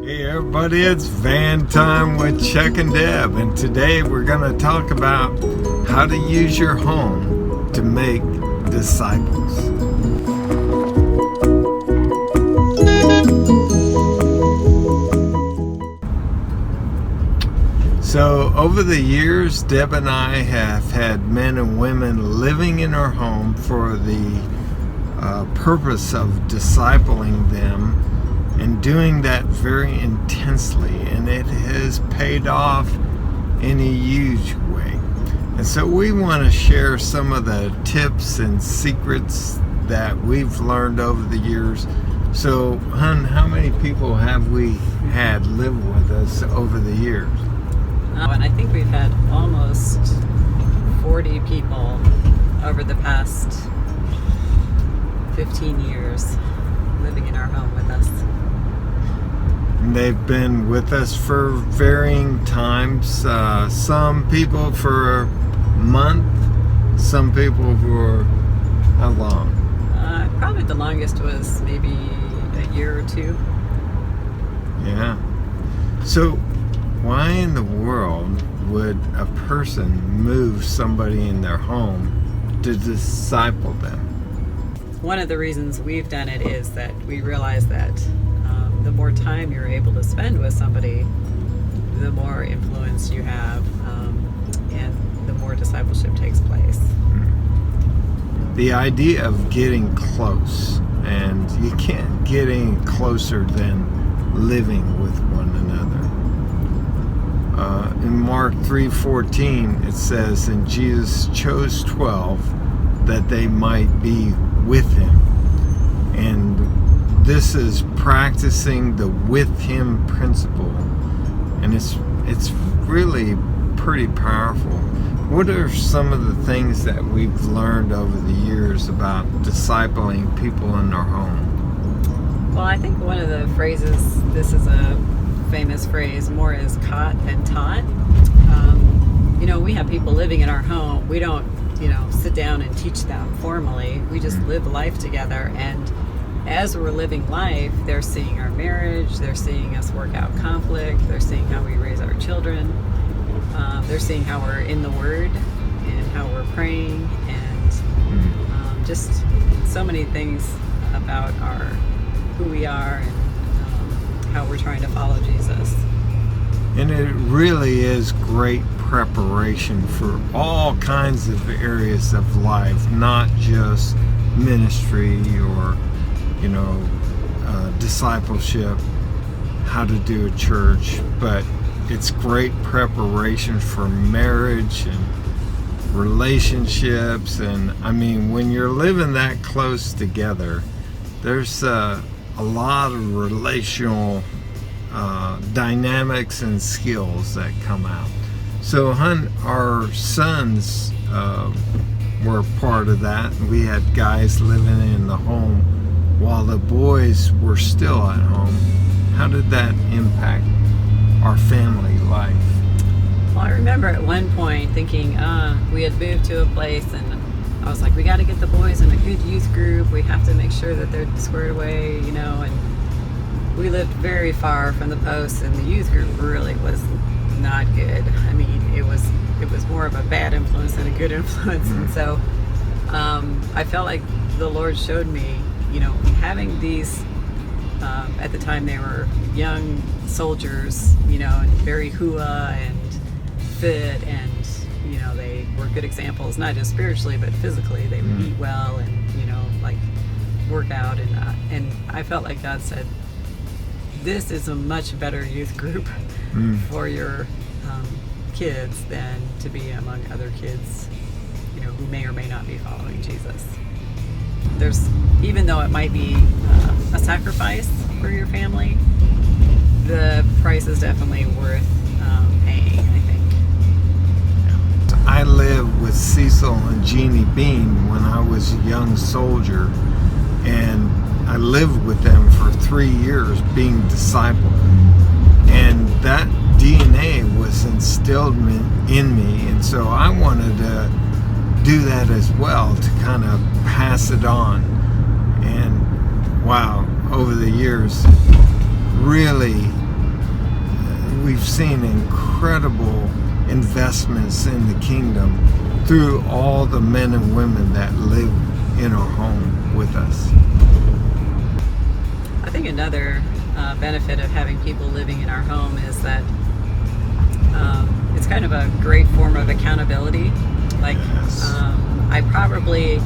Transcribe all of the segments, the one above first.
Hey everybody, it's Van Time with Chuck and Deb, and today we're going to talk about how to use your home to make disciples. So over the years, Deb and I have had men and women living in our home for the purpose of discipling them and doing that very intensely, and it has paid off in a huge way. And so we want to share some of the tips and secrets that we've learned over the years. So, hun, how many people have we had live with us over the years? And I think we've had almost 40 people over the past 15 years living in our home with us. They've been with us for varying times. Some people for a month, some people for how long? Probably the longest was maybe a year or two. Yeah. So why in the world would a person move somebody in their home to disciple them? One of the reasons we've done it is that we realize that the more time you're able to spend with somebody, the more influence you have, and the more discipleship takes place. The idea of getting close, and you can't get any closer than living with one another. In Mark 3:14 it says, and Jesus chose 12 that they might be with him. And this is practicing the with him principle, and it's really pretty powerful. What are some of the things that we've learned over the years about discipling people in our home? Well, I think one of the phrases, this is a famous phrase, more is caught than taught. We have people living in our home. We don't, sit down and teach them formally. We just live life together, and as we're living life, they're seeing our marriage, they're seeing us work out conflict, they're seeing how we raise our children, they're seeing how we're in the Word and how we're praying, and just so many things about who we are and how we're trying to follow Jesus. And it really is great preparation for all kinds of areas of life, not just ministry or discipleship, how to do a church, but it's great preparation for marriage and relationships. And when you're living that close together, there's a lot of relational dynamics and skills that come out. So, our sons were part of that. We had guys living in the home while the boys were still at home. How did that impact our family life? Well, I remember at one point thinking, we had moved to a place, and I was like, we got to get the boys in a good youth group. We have to make sure that they're squared away, and we lived very far from the post, and the youth group really was not good. It was more of a bad influence than a good influence. And so I felt like the Lord showed me, having these, at the time they were young soldiers, and very hua and fit, and they were good examples, not just spiritually but physically. They would eat well and work out, and I felt like God said, this is a much better youth group for your kids than to be among other kids who may or may not be following Jesus. Even though it might be a sacrifice for your family, the price is definitely worth paying, I think. I lived with Cecil and Jeannie Bean when I was a young soldier, and I lived with them for 3 years being discipled, and that DNA was instilled in me, and so I wanted to do that as well, to kind of pass it on. And wow, over the years, really we've seen incredible investments in the kingdom through all the men and women that live in our home with us. I think another benefit of having people living in our home is that it's kind of a great form of accountability. Like, Yes. I probably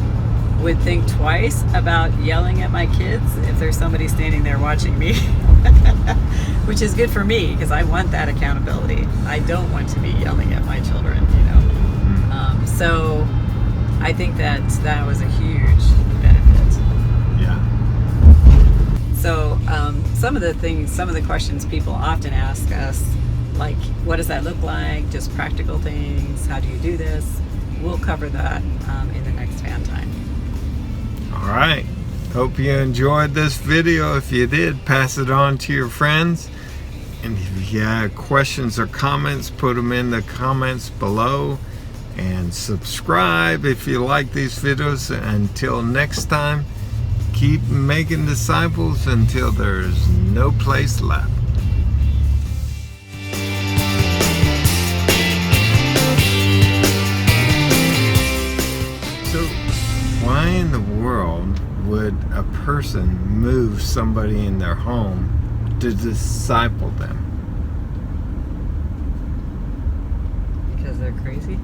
would think twice about yelling at my kids if there's somebody standing there watching me, which is good for me because I want that accountability. I don't want to be yelling at my children, you know. So I think that was a huge benefit. Yeah. So some of the questions people often ask us, like, what does that look like? Just practical things. How do you do this? We'll cover that in the next Fan Time. All right. Hope you enjoyed this video. If you did, pass it on to your friends. And if you have questions or comments, put them in the comments below. And subscribe if you like these videos. Until next time, keep making disciples until there's no place left. So, why in the world would a person move somebody in their home to disciple them? Because they're crazy.